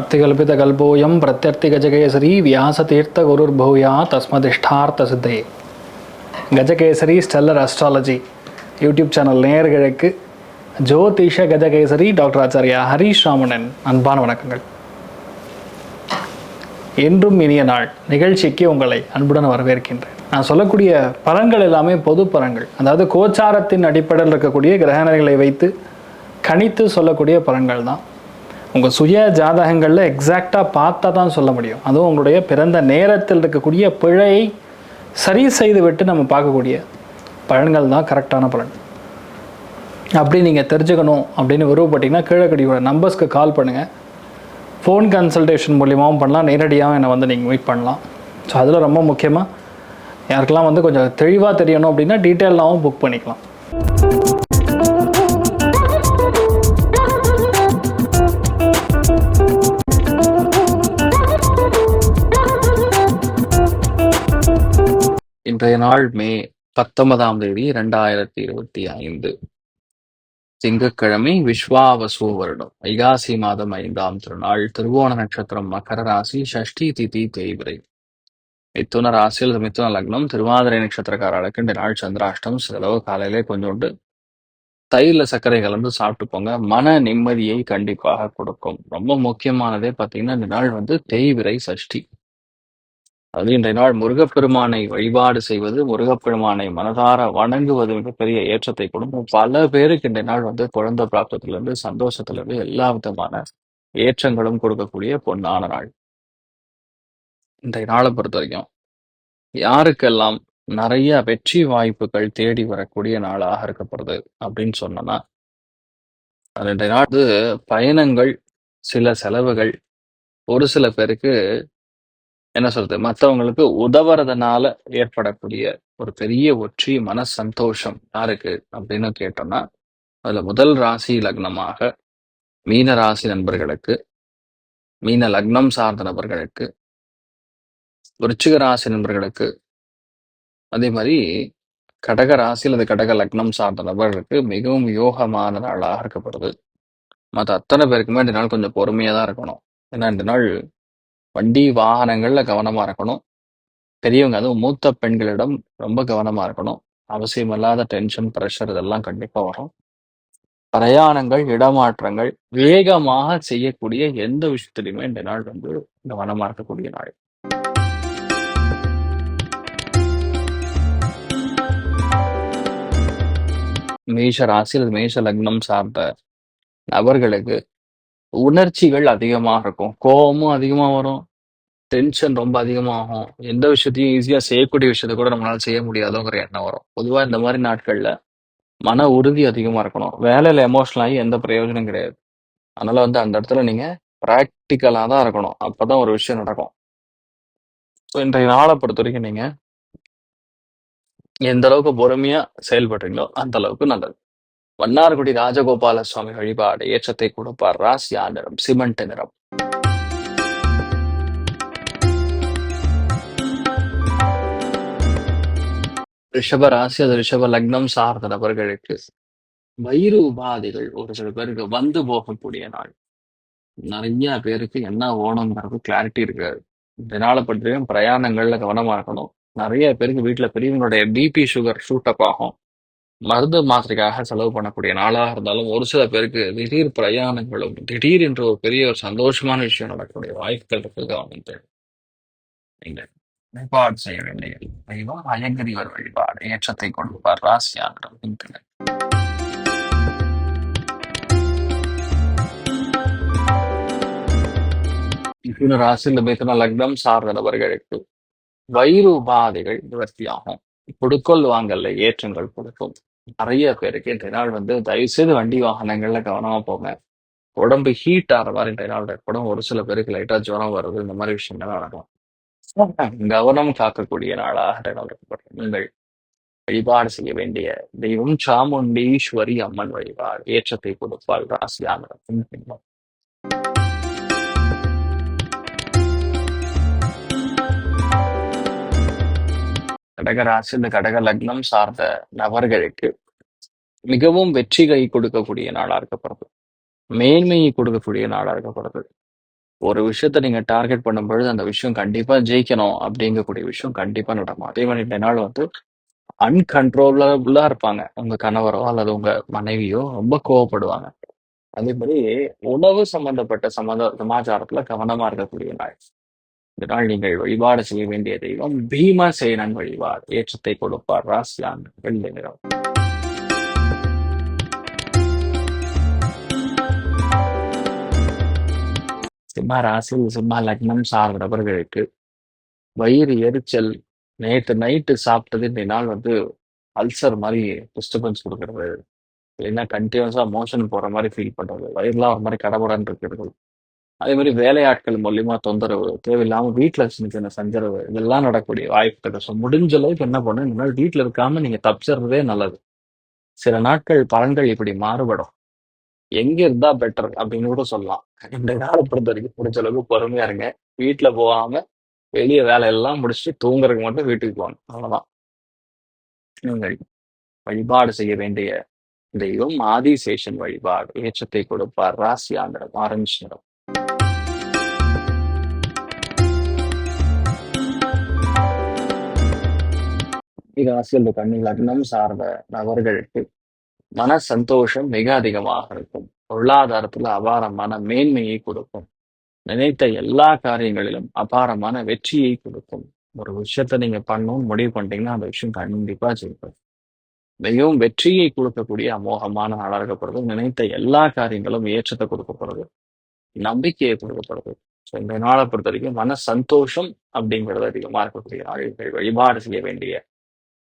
अत्तिकल्पितकल्पोऽयं प्रत्यर्थिगजकेसरी व्यासतीर्थगुरुर्भूया तस्मदिष्टार्थसिद्धये. Gajakesari stellar astrology YouTube channel நேயர்களுக்கு ஜோதிஷ கஜகேசரி டாக்டர் ஆச்சாரியா ஹரீஷ் ராமணன் அன்பான வணக்கங்கள். என்றும் இனிய நாள் நிகழ்ச்சிக்கு உங்களை அன்புடன் வரவேற்கின்றேன். நான் சொல்லக்கூடிய பலன்கள் எல்லாமே பொது பலன்கள், அதாவது கோச்சாரத்தின் அடிப்படையில் இருக்கக்கூடிய கிரகநிலைகளை வைத்து கணித்து சொல்லக்கூடிய பலன்கள் தான். உங்கள் சுய ஜாதகங்களில் எக்ஸாக்டாக பார்த்தா தான் சொல்ல முடியும். அதுவும் உங்களுடைய பிறந்த நேரத்தில் இருக்கக்கூடிய பிழையை சரி செய்து விட்டு நம்ம பார்க்கக்கூடிய பலன்கள் தான் கரெக்டான பலன். அப்படி நீங்கள் தெரிஞ்சுக்கணும் அப்படின்னு விருப்பப்பட்டீங்கன்னா கீழக்கடியோட நம்பர்ஸ்க்கு கால் பண்ணுங்கள். ஃபோன் கன்சல்டேஷன் மூலியமாகவும் பண்ணலாம், நேரடியாகவும் என்னை வந்து நீங்கள் மீட் பண்ணலாம். ஸோ அதில் ரொம்ப முக்கியமாக யாருக்கெல்லாம் வந்து கொஞ்சம் தெளிவாக தெரியணும் அப்படின்னா டீட்டெயிலாகவும் புக் பண்ணிக்கலாம். இன்றைய நாள் மே 19 2025 திங்கட்கிழமை, விஸ்வாவசு வருடம் ஐகாசி மாதம் 5ஆம் திருநாள், திருவோண நட்சத்திரம், மகர ராசி, ஷஷ்டி திதி தேய்பிரை. மிதுன ராசியில் மிதுன லக்னம், திருவாதிரை நட்சத்திரக்காரர்களுக்கு இந்த நாள் சந்திராஷ்டம். செலவு காலையிலே கொஞ்சோண்டு தயிர்ல சர்க்கரை கலந்து சாப்பிட்டு போங்க. மன நிம்மதியை கண்டிப்பாக கொடுக்கும். ரொம்ப முக்கியமானதே பார்த்தீங்கன்னா இந்த நாள் வந்து தேய்பிரை சஷ்டி. அது இன்றைய நாள் முருகப்பெருமானை வழிபாடு செய்வது, முருகப்பெருமானை மனதார வணங்குவது மிகப்பெரிய ஏற்றத்தை கொடுக்கும். பல பேருக்கு இன்றைய நாள் வந்து குழந்தை பிராப்தத்திலிருந்து சந்தோஷத்திலிருந்து எல்லா விதமான ஏற்றங்களும் கொடுக்கக்கூடிய பொன்னான நாள். இன்றைய நாளை பொறுத்த வரைக்கும் யாருக்கெல்லாம் நிறைய வெற்றி வாய்ப்புகள் தேடி வரக்கூடிய நாளாக இருக்கப்படுது அப்படின்னு சொன்னோம்னா, அது இன்றைய நாள் வந்து பயணங்கள், சில செலவுகள், ஒரு சில பேருக்கு என்ன சொல்றது, மற்றவங்களுக்கு உதவுறதுனால ஏற்படக்கூடிய ஒரு பெரிய வெற்றி, மன சந்தோஷம் யாருக்கு அப்படின்னு கேட்டோம்னா, அதுல முதல் ராசி லக்னமாக மீன ராசி நண்பர்களுக்கு, மீன லக்னம் சார்ந்த நபர்களுக்கு, விருச்சிக ராசி நண்பர்களுக்கு, அதே மாதிரி கடக ராசி அல்லது கடக லக்னம் சார்ந்த நபர்களுக்கு மிகவும் யோகமான நாளாக இருக்கப்படுது. மற்ற அத்தனை பேருக்குமே இந்த நாள் கொஞ்சம் பொறுமையா தான் இருக்கணும். ஏன்னா இந்த நாள் வண்டி வாகனங்கள்ல கவனமா இருக்கணும். பெரியவங்க, அதுவும் மூத்த பெண்களிடம் ரொம்ப கவனமா இருக்கணும். அவசியமில்லாத டென்ஷன், ப்ரெஷர் இதெல்லாம் கண்டிப்பா வரும். பிரயாணங்கள், இடமாற்றங்கள், வேகமாக செய்யக்கூடிய எந்த விஷயத்திலுமே இந்த நாள் வந்து கவனமா இருக்கக்கூடிய நாள். மேஷ ராசி அல்லது மேஷ லக்னம் சார்ந்த நபர்களுக்கு உணர்ச்சிகள் அதிகமாக இருக்கும். கோபமும் அதிகமா வரும், டென்ஷன் ரொம்ப அதிகமாகும். எந்த விஷயத்தையும் ஈஸியா செய்யக்கூடிய விஷயத்த கூட நம்மளால செய்ய முடியாதோங்கிற எண்ணம் வரும். பொதுவா இந்த மாதிரி நாட்கள்ல மன உறுதி அதிகமா இருக்கணும். வேலையில எமோஷனல் ஆகி எந்த பிரயோஜனம் கிடையாது. அதனால வந்து அந்த இடத்துல நீங்க பிராக்டிக்கலா தான் இருக்கணும். அப்பதான் ஒரு விஷயம் நடக்கும். ஸோ இன்றைய நாளை பொறுத்த வரைக்கும் நீங்க எந்த அளவுக்கு பொறுமையா செயல்படுறீங்களோ அந்த அளவுக்கு நல்லது. வண்ணாரகுடி ராஜகோபால சுவாமி வழிபாடு ஏற்றத்தை கொடுப்பார். ராசியா நிறம் சிமெண்ட் நிறம். ரிஷப ராசி அது ரிஷப லக்னம் சார்ந்த நபர்களுக்கு வயிறு உபாதைகள் ஒரு சில பேருக்கு வந்து போகக்கூடிய நாள். நிறைய பேருக்கு என்ன ஓணுங்கிறது கிளாரிட்டி இருக்காது. இந்த நாளை பற்றியும் பிரயாணங்கள்ல கவனமா இருக்கணும். நிறைய பேருக்கு வீட்டுல பெரியவங்களுடைய பிபி சுகர் ஷூட்டப் ஆகும். மருந்து மாத்திரைக்காக செலவு பண்ணக்கூடிய நாளாக இருந்தாலும் ஒரு சில பேருக்கு திடீர் பிரயாணங்களும், திடீர் என்று ஒரு பெரிய ஒரு சந்தோஷமான விஷயம் நடக்கக்கூடிய வாய்ப்புகள் இருக்கு. கவனம் தேவை. நீங்க வழிபாடு செய்ய வேண்டிய தெய்வம் அயங்கிரிவர் வழிபாடு ஏற்றத்தை கொடுப்பார். ராசியாங்கிற மிதுன ராசியில் மிதுன லக்னம் சார்ந்த நபர்களுக்கு வயிறு உபாதைகள் நிவர்த்தியாகும். கொடுக்கல் வாங்கல்ல ஏற்றங்கள் கொடுக்கும். நிறைய பேருக்கு இன்றைய நாள் வந்து தயவு செய்து வண்டி வாகனங்கள்ல கவனமா போங்க. உடம்பு ஹீட் ஆகிற மாதிரி இன்றைய நாள் ஏற்படும். ஒரு சில பேருக்கு லைட்டா ஜுரம் வருது, இந்த மாதிரி விஷயங்கள் நடக்கும். கவனம் காக்கக்கூடிய நாளாக இன்றைய நாள் ஏற்படும். நீங்கள் வழிபாடு செய்ய வேண்டிய தெய்வம் சாமுண்டீஸ்வரி அம்மன் வழிபாடு ஏற்றத்தை கொடுப்பாள். ராசியான கடகராசி இந்த கடக லக்னம் சார்ந்த நபர்களுக்கு மிகவும் வெற்றி கை கொடுக்கக்கூடிய நாளா இருக்கப்படுது. மேன்மையை கொடுக்கக்கூடிய நாளா இருக்கப்படுது. ஒரு விஷயத்த நீங்க டார்கெட் பண்ணும்பொழுது, அந்த விஷயம் கண்டிப்பா ஜெயிக்கணும் அப்படிங்கக்கூடிய விஷயம் கண்டிப்பா நடக்கும். அதே மாரி இந்த நாள் வந்து அன்கண்ட்ரோலபிளா இருப்பாங்க. உங்க கணவரோ அல்லது உங்க மனைவியோ ரொம்ப கோவப்படுவாங்க. அதே மாரி உணவு சம்பந்தப்பட்ட சமாச்சாரத்துல கவனமா இருக்கக்கூடிய நாள். இந்த நாள் நீங்கள் வழிபாடு செய்ய வேண்டிய தெய்வம் பீமசேனன் வழிபாடு. ஏற்றத்தை கொடுப்பார். ராசியான் வெள்ளை நிறம். சிம்ம ராசி, சிம்ம லக்னம் சார்ந்த நபர்களுக்கு வயிறு எரிச்சல், நேத்து நைட்டு சாப்பிட்டது இன்றைய நாள் வந்து அல்சர் மாரி டிஸ்டர்பன்ஸ் குடுக்குறது. இல்லைன்னா கன்டினியூஸா மோஷன் போற மாரி ஃபீல் பண்றது. வயிறுலாம் ஒரு மாரி கடபடன்னு இருக்கிறது. அதே மாரி வேலையாட்கள் மூலியமா தொந்தரவு, தேவையில்லாம வீட்ல சின்ன சின்ன சஞ்சரவு, இதெல்லாம் நடக்கக்கூடிய வாய்ப்பு இருக்கு. ஸோ முடிஞ்ச அளவுக்கு என்ன பண்ணணும், இந்த மாரி வீட்ல இருக்காம நீங்க தப்பிச்சிடுறதே நல்லது. சில நாட்கள் பலன்கள் இப்படி மாறுபடும். எங்க இருந்தா பெட்டர் அப்படின்னு கூட சொல்லலாம். இந்த கால பொறுத்தவரைக்கும் முடிஞ்ச அளவுக்கு பொறுமையா இருங்க. வீட்ல போகாம வெளிய வேலையெல்லாம் முடிச்சுட்டு தூங்குறதுக்கு மட்டும் வீட்டுக்கு போங்க. அவ்வளவுதான். நீங்கள் வழிபாடு செய்ய வேண்டிய தெய்வம் ஆதிசேஷன் வழிபாடு. ஏற்றத்தை கொடுப்பார். ராசி ஆந்திரம் ஆரஞ்சு நிறம். ராசியில் கன்னி லக்னம் சார்ந்த நபர்களுக்கு மன சந்தோஷம் மிக அதிகமாக இருக்கும். பொருளாதாரத்துல அபாரமான மேன்மையை கொடுக்கும். நினைத்த எல்லா காரியங்களிலும் அபாரமான வெற்றியை கொடுக்கும். ஒரு விஷயத்த நீங்க பண்ணணும்னு முடிவு பண்ணிட்டீங்கன்னா அந்த விஷயம் கண்டிப்பா ஜெயிக்கும். மிகவும் வெற்றியை கொடுக்கக்கூடிய அமோகமான நாளாக இருக்கப்படுது. நினைத்த எல்லா காரியங்களும் ஏற்றத்தை கொடுக்கப்படுது. நம்பிக்கையை கொடுக்கப்படுது. ஸோ இந்த நாளை பொறுத்த வரைக்கும் மன சந்தோஷம் அப்படிங்கிறது அதிகமா இருக்கக்கூடிய நாள். வழிபாடு செய்ய வேண்டிய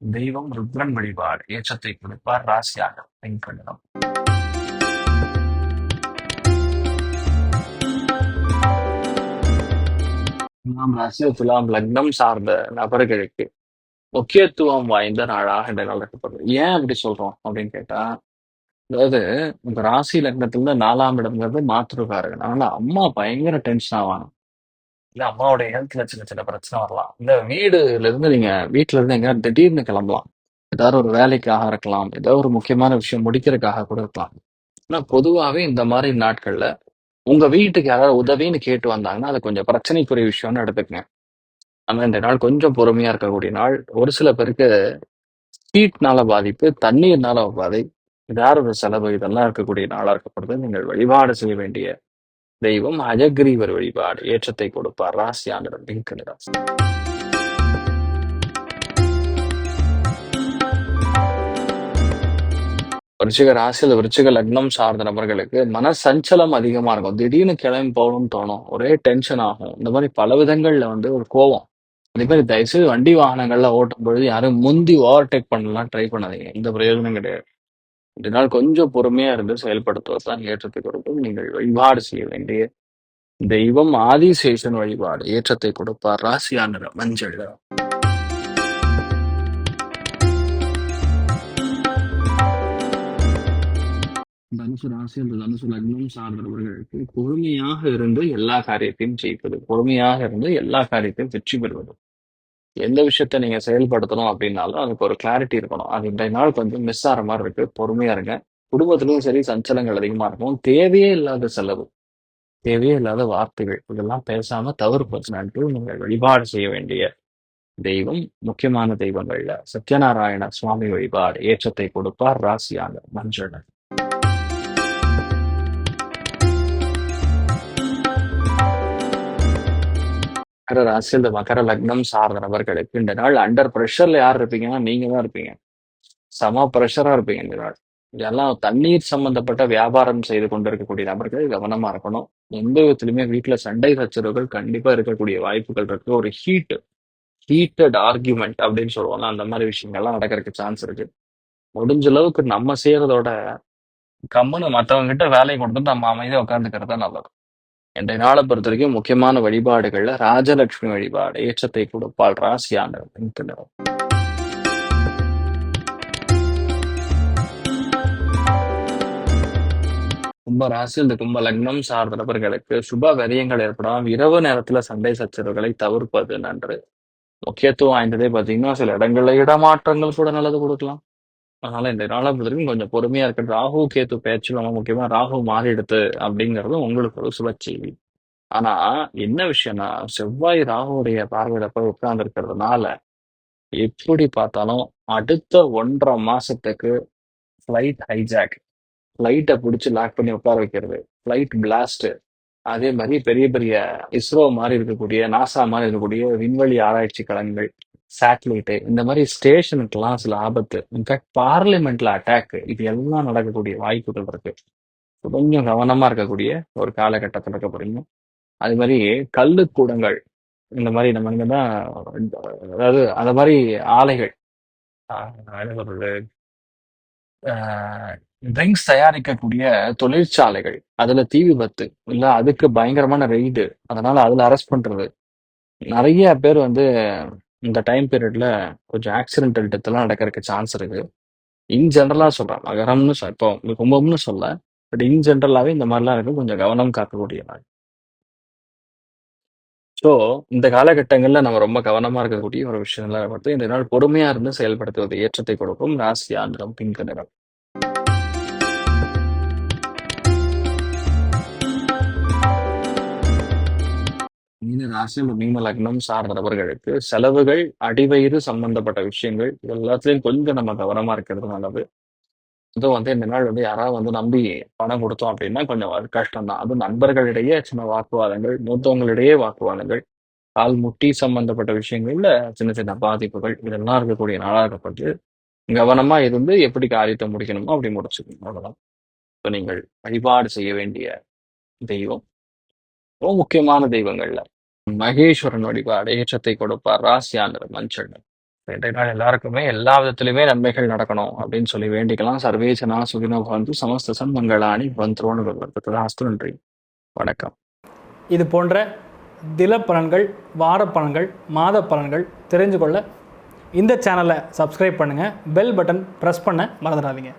தெய்வம் ருத்ரன் வழிபாடு. ஏற்றத்தை கொடுப்பார். ராசியாக வெண்கண்டம். துலாம் ராசி, துலாம் லக்னம் சார்ந்த நபர்களுக்கு முக்கியத்துவம் வாய்ந்த நாளாக இந்த நாள் இருக்கப்படுது. ஏன் அப்படி சொல்றோம் அப்படின்னு கேட்டா, அதாவது உங்க ராசி லக்னத்துல 4ஆம் இடம்ங்கிறது மாத்திருக்காருங்க. அதனால அம்மா பயங்கர டென்ஷன் ஆவாங்க. இல்ல அம்மாவோட ஹெல்த்ல சின்ன சின்ன பிரச்சனை வரலாம். இல்ல வீடுல இருந்து நீங்க வீட்ல இருந்து எங்கேயாவது திடீர்னு கிளம்பலாம். ஏதாவது ஒரு வேலைக்காக இருக்கலாம். ஏதாவது ஒரு முக்கியமான விஷயம் முடிக்கிறதுக்காக கூட இருக்கலாம். ஆனா பொதுவாவே இந்த மாதிரி நாட்கள்ல உங்க வீட்டுக்கு யாராவது உதவின்னு கேட்டு வந்தாங்கன்னா, அது கொஞ்சம் பிரச்சனைக்குரிய விஷயம்னு எடுத்துக்கங்க. ஆனா இந்த நாள் கொஞ்சம் பொறுமையா இருக்கக்கூடிய நாள். ஒரு சில பேருக்கு ஹீட்னால பாதிப்பு, தண்ணீர்னால பாதை, ஏதாவது ஒரு செலவு இதெல்லாம் இருக்கக்கூடிய நாளா இருக்கப்படுது. நீங்கள் வழிபாடு செய்ய வேண்டிய தெய்வம் அஜகிரீவர் வழிபாடு. ஏற்றத்தை கொடுப்பார். ராசியாங்கிற பிங்க் நிறம். விருச்சிக ராசியில் விருச்சிக லக்னம் சார்ந்த நபர்களுக்கு மன சஞ்சலம் அதிகமா இருக்கும். திடீர்னு கிளம்பி போகணும்னு தோணும். ஒரே டென்ஷன் ஆகும். இந்த மாதிரி பல விதங்கள்ல வந்து ஒரு கோவம். அதே மாதிரி தயவுசெய்து வண்டி வாகனங்கள்ல ஓட்டும் பொழுது யாரும் முந்தி ஓவர்டேக் பண்ணலாம் ட்ரை பண்ணாதீங்க. எந்த பிரயோஜனம் கிடையாது. இதனால் கொஞ்சம் பொறுமையா இருந்து செயல்படுத்துவது தான் ஏற்றத்தை கொடுக்கும். நீங்கள் வழிபாடு செய்ய வேண்டிய தெய்வம் ஆதிசேஷன் வழிபாடு. ஏற்றத்தை கொடுப்பார். ராசியா நிறம் மஞ்சள் நிறம். தனுசு ராசி அந்த தனுசு லக்னம் சார்ந்தவர்களுக்கு பொறுமையாக இருந்து எல்லா காரியத்தையும் ஜெயிப்பது. பொறுமையாக இருந்து எல்லா காரியத்தையும் வெற்றி பெறுவது. எந்த விஷயத்த நீங்க செயல்படுத்தணும் அப்படின்னாலும் அதுக்கு ஒரு கிளாரிட்டி இருக்கணும். அது இன்றைய நாள் கொஞ்சம் மிஸ் ஆகிற மாதிரி இருக்கு. பொறுமையா இருங்க. குடும்பத்திலும் சரி சஞ்சலங்கள் அதிகமா இருக்கும். தேவையே இல்லாத செலவு, தேவையே இல்லாத வார்த்தைகள் இதெல்லாம் பேசாம தவிர்ப்பது நன்று. நீங்கள் வழிபாடு செய்ய வேண்டிய தெய்வம் முக்கியமான தெய்வங்கள்ல சத்யநாராயண சுவாமி வழிபாடு. ஏற்றத்தை கொடுப்பார். ராசியாக மஞ்சள் நிறம். மகர ராசி இந்த மகர லக்னம் சார்ந்த நபர்களுக்கு இந்த நாள் அண்டர் பிரஷர்ல யார் இருப்பீங்கன்னா நீங்க தான் இருப்பீங்க. செம பிரஷரா இருப்பீங்க இந்த நாள். இதெல்லாம் தண்ணீர் சம்பந்தப்பட்ட வியாபாரம் செய்து கொண்டிருக்கக்கூடிய நபர்கள் கவனமா இருக்கணும். எந்த விதத்திலுமே வீட்டுல சண்டை சச்சரவுகள் கண்டிப்பா இருக்கக்கூடிய வாய்ப்புகள் இருக்கு. ஒரு ஹீட்டட் ஆர்கியூமெண்ட் அப்படின்னு சொல்லுவாங்க. அந்த மாதிரி விஷயங்கள்லாம் நடக்கிறதுக்கு சான்ஸ் இருக்கு. முடிஞ்ச அளவுக்கு நம்ம செய்யறதோட கம்முன்னு மத்தவங்க கிட்ட வேலையை கொடுத்துட்டு நம்ம அமைதியா உட்காந்துக்கிறது தான் நல்லது. இன்றைய நாளை பொறுத்த வரைக்கும் முக்கியமான வழிபாடுகள்ல ராஜலட்சுமி வழிபாடு. ஏற்றத்தை கொடுப்பாள். ராசியான பிங்க் நிறம். கும்ப ராசி இந்த கும்ப லக்னம் சார்ந்த நபர்களுக்கு சுப விரயங்கள் ஏற்படாம இரவு நேரத்துல சண்டை சச்சரவுகளை தவிர்ப்பது நன்று. முக்கியத்துவம் வாய்ந்ததே பாத்தீங்கன்னா சில இடங்கள்ல இடமாற்றங்கள் கூட நல்லது கொடுக்கலாம். அதனால இந்த நாளை பொறுத்த வரைக்கும் கொஞ்சம் பொறுமையா இருக்கு. ராகு கேத்து பேச்சு ரொம்ப முக்கியமா ராகு மாறிடுது அப்படிங்கிறது உங்களுக்கு ஒரு சுப செய்தி. ஆனா என்ன விஷயம்னா, செவ்வாய் ராகுவுடைய பார்வையில போய் உட்கார்ந்து இருக்கிறதுனால, எப்படி பார்த்தாலும் அடுத்த 1 1/2 மாசத்துக்கு ஃப்ளைட் ஹைஜாக், ஃப்ளைட்ட புடிச்சு லாக் பண்ணி உட்கார வைக்கிறது, ஃப்ளைட் பிளாஸ்ட், அதே மாரி பெரிய பெரிய இஸ்ரோ மாரி இருக்கக்கூடிய, நாசா மாரி இருக்கக்கூடிய விண்வெளி ஆராய்ச்சி கலன்கள், சேட்டலைட் இந்த மாரி ஸ்டேஷனுக்குலாம் சில ஆபத்து. இன்ஃபாக்ட் பார்லிமெண்ட்ல அட்டாக் இது எல்லாம் நடக்கக்கூடிய வாய்ப்புகள் இருக்கு. கொஞ்சம் கவனமா இருக்கக்கூடிய ஒரு காலகட்டத்துல இருக்க போறீங்க. அது மாரி கள்ளுக்கூடங்கள், இந்த மாரி நம்ம இங்க தான் அதாவது அந்த மாரி ஆலைகள், அ என்ன சொல்றது? அ ட்ரிங்க்ஸ் தயாரிக்கக்கூடிய தொழிற்சாலைகள், அதுல தீ விபத்து, இல்ல அதுக்கு பயங்கரமான ரெய்டு, அதனால அதுல அரெஸ்ட் பண்றது. நெறைய பேர் வந்து இந்த டைம் பீரியட்ல கொஞ்சம் ஆக்சிடென்டல் டெத்லாம் நடக்கறதுக்கு சான்ஸ் இருக்கு. இன் ஜெனரலா சொல்றேன். மகரம்னு இப்போ கும்பம்னு சொல்லல. பட் இன் ஜெனரலாவே இந்த மாரிலாம் இருக்கு. கொஞ்சம் கவனம் காக்கக்கூடிய நாள். ஸோ, இந்த காலகட்டங்கள்ல நம்ம ரொம்ப கவனமா இருக்கக்கூடிய ஒரு விஷயம்லாம் வந்து இந்த நாள் பொறுமையா இருந்து செயல்படுத்துவது ஏற்றத்தை கொடுக்கும். ராசியா நிறம் பிங்க் நிறம். மீன ராசி, மீன லக்னம் சார்ந்த நபர்களுக்கு செலவுகள், அடிவயிறு சம்பந்தப்பட்ட விஷயங்கள் இது எல்லாத்துலயும் கொஞ்சம் நம்ம கவனமா இருக்கிறது நல்லது. அதுவும் வந்து இந்த நாள் வந்து யாராவது வந்து நம்பி பணம் குடுத்தோம் அப்டின்னா கொஞ்சம் அது கஷ்டம் தான். அதுவும் நண்பர்களிடையே சின்ன வாக்குவாதங்கள், மூத்தவங்களிடையே வாக்குவாதங்கள், கால் முட்டி சம்பந்தப்பட்ட விஷயங்கள்ல சின்ன சின்ன பாதிப்புகள் இதெல்லாம் இருக்கக்கூடிய நாளா இருக்கப்பட்டு, கவனமா இருந்து எப்படி காரியத்த முடிக்கணுமோ அப்படி முடிச்சுக்கணும். அவ்வளவுதான். இப்ப நீங்கள் வழிபாடு செய்ய வேண்டிய தெய்வம், ரொம்ப முக்கியமான தெய்வங்கள்ல மகேஸ்வரன் வழிபாடு ஏற்றத்தை கொடுப்பார். ராசியானவர் மஞ்சள் நிறம். இன்றைய நாள் எல்லாருக்குமே எல்லா விதத்திலுமே நன்மைகள் நடக்கணும் அப்படின்னு சொல்லி வேண்டிக்கலாம். சர்வே ஜனா சுகினோ பவந்து சமஸ்த சன்மங்களானி பவந்துரோன்னு ததாஸ்து. நன்றி. வணக்கம். இது போன்ற தில பலன்கள், வார பலன்கள், மாத பலன்கள் தெரிஞ்சு கொள்ள இந்த சேனலை சப்ஸ்கிரைப் பண்ணுங்கள். பெல் பட்டன் ப்ரெஸ் பண்ண மறந்துடாதீங்க.